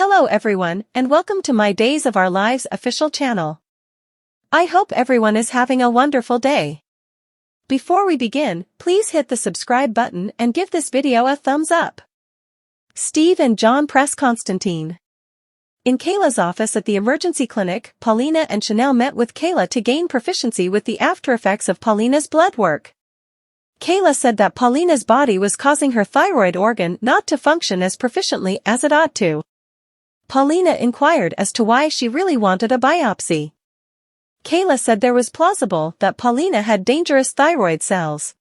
Hello everyone, and welcome to my Days of Our Lives official channel. I hope everyone is having a wonderful day. Before we begin, please hit the subscribe button and give this video a thumbs up. Steve and John press Konstantin. In Kayla's office at the emergency clinic, Paulina and Chanel met with Kayla to gain proficiency with the aftereffects of Paulina's blood work. Kayla said that Paulina's body was causing her thyroid organ not to function as proficiently as it ought to. Paulina inquired as to why she really wanted a biopsy. Kayla said there was plausible that Paulina had dangerous thyroid cells.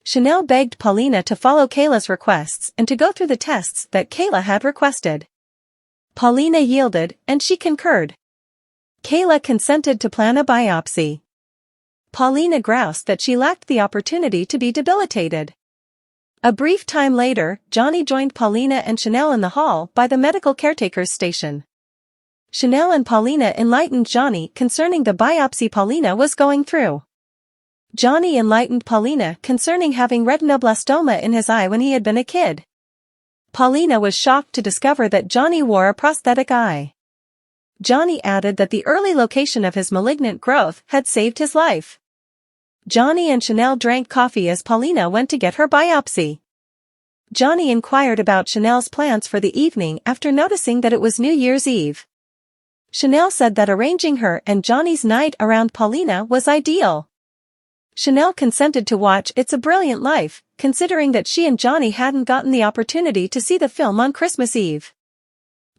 Chanel begged Paulina to follow Kayla's requests and to go through the tests that Kayla had requested. Paulina yielded, and she concurred. Kayla consented to plan a biopsy. Paulina groused that she lacked the opportunity to be debilitated. A brief time later, Johnny joined Paulina and Chanel in the hall by the medical caretaker's station. Chanel and Paulina enlightened Johnny concerning the biopsy Paulina was going through. Johnny enlightened Paulina concerning having retinoblastoma in his eye when he had been a kid. Paulina was shocked to discover that Johnny wore a prosthetic eye. Johnny added that the early location of his malignant growth had saved his life. Johnny and Chanel drank coffee as Paulina went to get her biopsy. Johnny inquired about Chanel's plans for the evening after noticing that it was New Year's Eve. Chanel said that arranging her and Johnny's night around Paulina was ideal. Chanel consented to watch It's a Brilliant Life, considering that she and Johnny hadn't gotten the opportunity to see the film on Christmas Eve.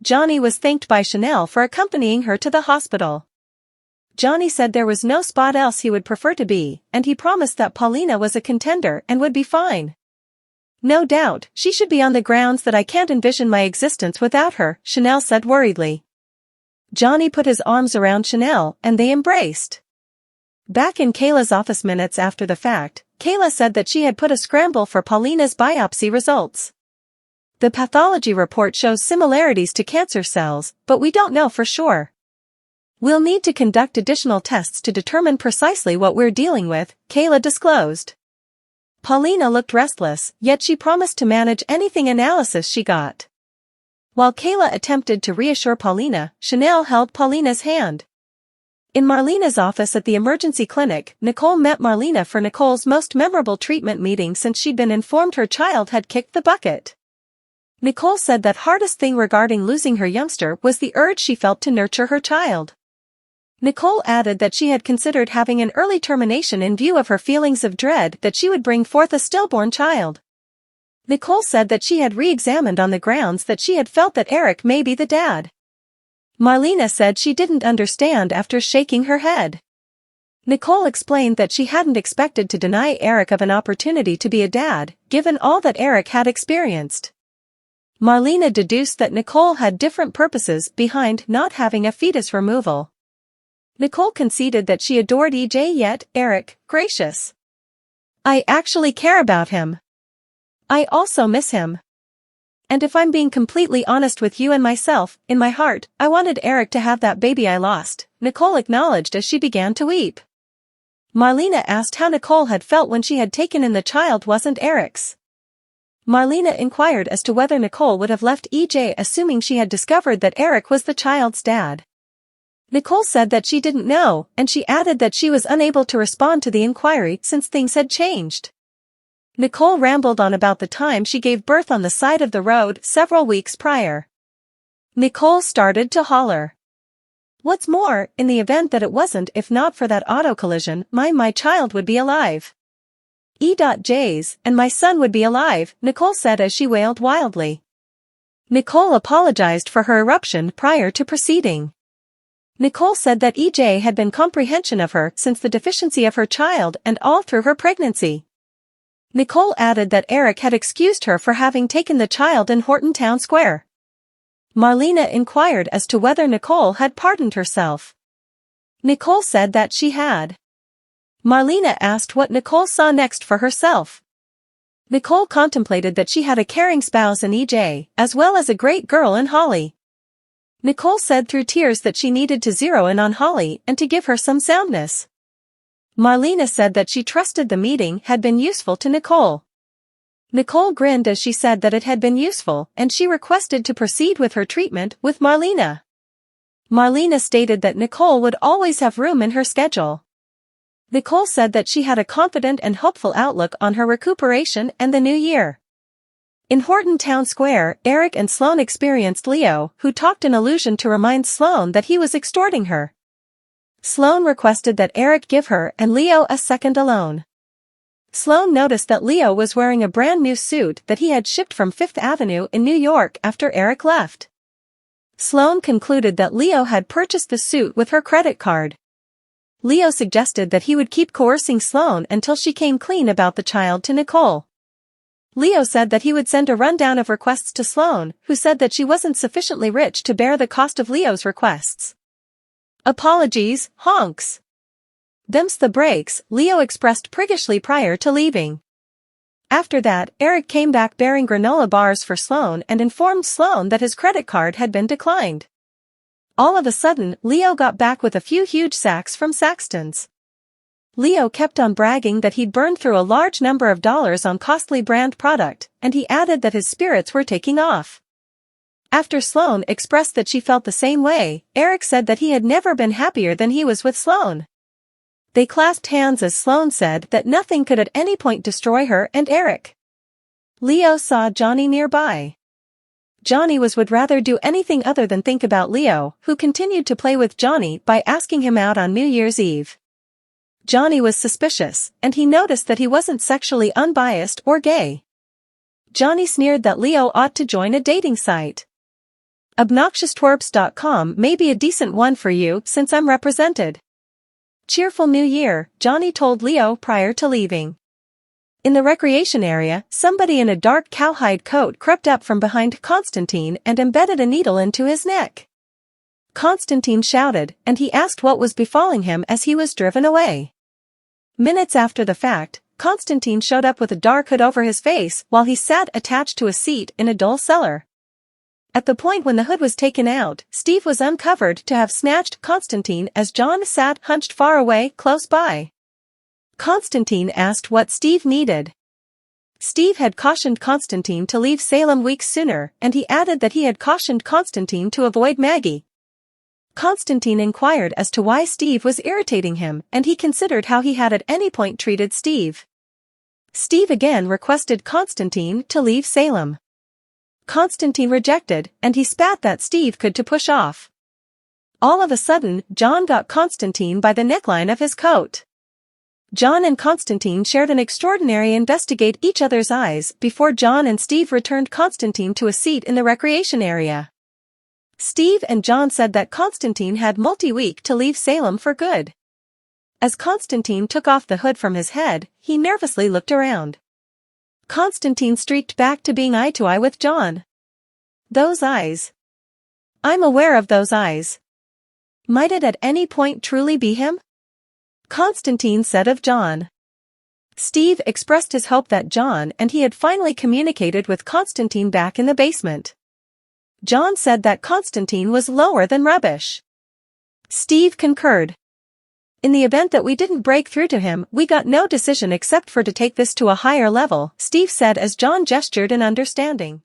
Johnny was thanked by Chanel for accompanying her to the hospital. Johnny said there was no spot else he would prefer to be, and he promised that Paulina was a contender and would be fine. No doubt, she should be on the grounds that I can't envision my existence without her, Chanel said worriedly. Johnny put his arms around Chanel, and they embraced. Back in Kayla's office minutes after the fact, Kayla said that she had put a scramble for Paulina's biopsy results. The pathology report shows similarities to cancer cells, but we don't know for sure. We'll need to conduct additional tests to determine precisely what we're dealing with, Kayla disclosed. Paulina looked restless, yet she promised to manage anything analysis she got. While Kayla attempted to reassure Paulina, Chanel held Paulina's hand. In Marlena's office at the emergency clinic, Nicole met Marlena for Nicole's most memorable treatment meeting since she'd been informed her child had kicked the bucket. Nicole said that hardest thing regarding losing her youngster was the urge she felt to nurture her child. Nicole added that she had considered having an early termination in view of her feelings of dread that she would bring forth a stillborn child. Nicole said that she had re-examined on the grounds that she had felt that Eric may be the dad. Marlena said she didn't understand after shaking her head. Nicole explained that she hadn't expected to deny Eric of an opportunity to be a dad, given all that Eric had experienced. Marlena deduced that Nicole had different purposes behind not having a fetus removal. Nicole conceded that she adored EJ, yet Eric, gracious. I actually care about him. I also miss him. And if I'm being completely honest with you and myself, in my heart, I wanted Eric to have that baby I lost, Nicole acknowledged as she began to weep. Marlena asked how Nicole had felt when she had taken in the child wasn't Eric's. Marlena inquired as to whether Nicole would have left EJ assuming she had discovered that Eric was the child's dad. Nicole said that she didn't know, and she added that she was unable to respond to the inquiry since things had changed. Nicole rambled on about the time she gave birth on the side of the road several weeks prior. Nicole started to holler. What's more, in the event that it wasn't, if not for that auto collision, my child would be alive. E.J's, and my son would be alive, Nicole said as she wailed wildly. Nicole apologized for her eruption prior to proceeding. Nicole said that EJ had been comprehension of her since the deficiency of her child and all through her pregnancy. Nicole added that Eric had excused her for having taken the child in Horton Town Square. Marlena inquired as to whether Nicole had pardoned herself. Nicole said that she had. Marlena asked what Nicole saw next for herself. Nicole contemplated that she had a caring spouse in EJ, as well as a great girl in Holly. Nicole said through tears that she needed to zero in on Holly and to give her some soundness. Marlena said that she trusted the meeting had been useful to Nicole. Nicole grinned as she said that it had been useful and she requested to proceed with her treatment with Marlena. Marlena stated that Nicole would always have room in her schedule. Nicole said that she had a confident and hopeful outlook on her recuperation and the new year. In Horton Town Square, Eric and Sloane experienced Leo, who talked in allusion to remind Sloane that he was extorting her. Sloane requested that Eric give her and Leo a second alone. Sloane noticed that Leo was wearing a brand new suit that he had shipped from Fifth Avenue in New York after Eric left. Sloane concluded that Leo had purchased the suit with her credit card. Leo suggested that he would keep coercing Sloane until she came clean about the child to Nicole. Leo said that he would send a rundown of requests to Sloane, who said that she wasn't sufficiently rich to bear the cost of Leo's requests. Apologies, honks. Them's the breaks, Leo expressed priggishly prior to leaving. After that, Eric came back bearing granola bars for Sloane and informed Sloane that his credit card had been declined. All of a sudden, Leo got back with a few huge sacks from Saxton's. Leo kept on bragging that he'd burned through a large number of dollars on costly brand product, and he added that his spirits were taking off. After Sloane expressed that she felt the same way, Eric said that he had never been happier than he was with Sloane. They clasped hands as Sloane said that nothing could at any point destroy her and Eric. Leo saw Johnny nearby. Johnny would rather do anything other than think about Leo, who continued to play with Johnny by asking him out on New Year's Eve. Johnny was suspicious, and he noticed that he wasn't sexually unbiased or gay. Johnny sneered that Leo ought to join a dating site. ObnoxiousTwerps.com may be a decent one for you since I'm represented. Cheerful New Year, Johnny told Leo prior to leaving. In the recreation area, somebody in a dark cowhide coat crept up from behind Konstantin and embedded a needle into his neck. Konstantin shouted, and he asked what was befalling him as he was driven away. Minutes after the fact, Konstantin showed up with a dark hood over his face while he sat attached to a seat in a dull cellar. At the point when the hood was taken out, Steve was uncovered to have snatched Konstantin as John sat hunched far away close by. Konstantin asked what Steve needed. Steve had cautioned Konstantin to leave Salem weeks sooner, and he added that he had cautioned Konstantin to avoid Maggie. Konstantin inquired as to why Steve was irritating him, and he considered how he had at any point treated Steve. Steve again requested Konstantin to leave Salem. Konstantin rejected, and he spat that Steve could to push off. All of a sudden, John got Konstantin by the neckline of his coat. John and Konstantin shared an extraordinary investigate each other's eyes before John and Steve returned Konstantin to a seat in the recreation area. Steve and John said that Konstantin had multi-week to leave Salem for good. As Konstantin took off the hood from his head, he nervously looked around. Konstantin streaked back to being eye-to-eye with John. Those eyes. I'm aware of those eyes. Might it at any point truly be him? Konstantin said of John. Steve expressed his hope that John and he had finally communicated with Konstantin back in the basement. John said that Konstantin was lower than rubbish. Steve concurred. In the event that we didn't break through to him, we got no decision except for to take this to a higher level, Steve said as John gestured in understanding.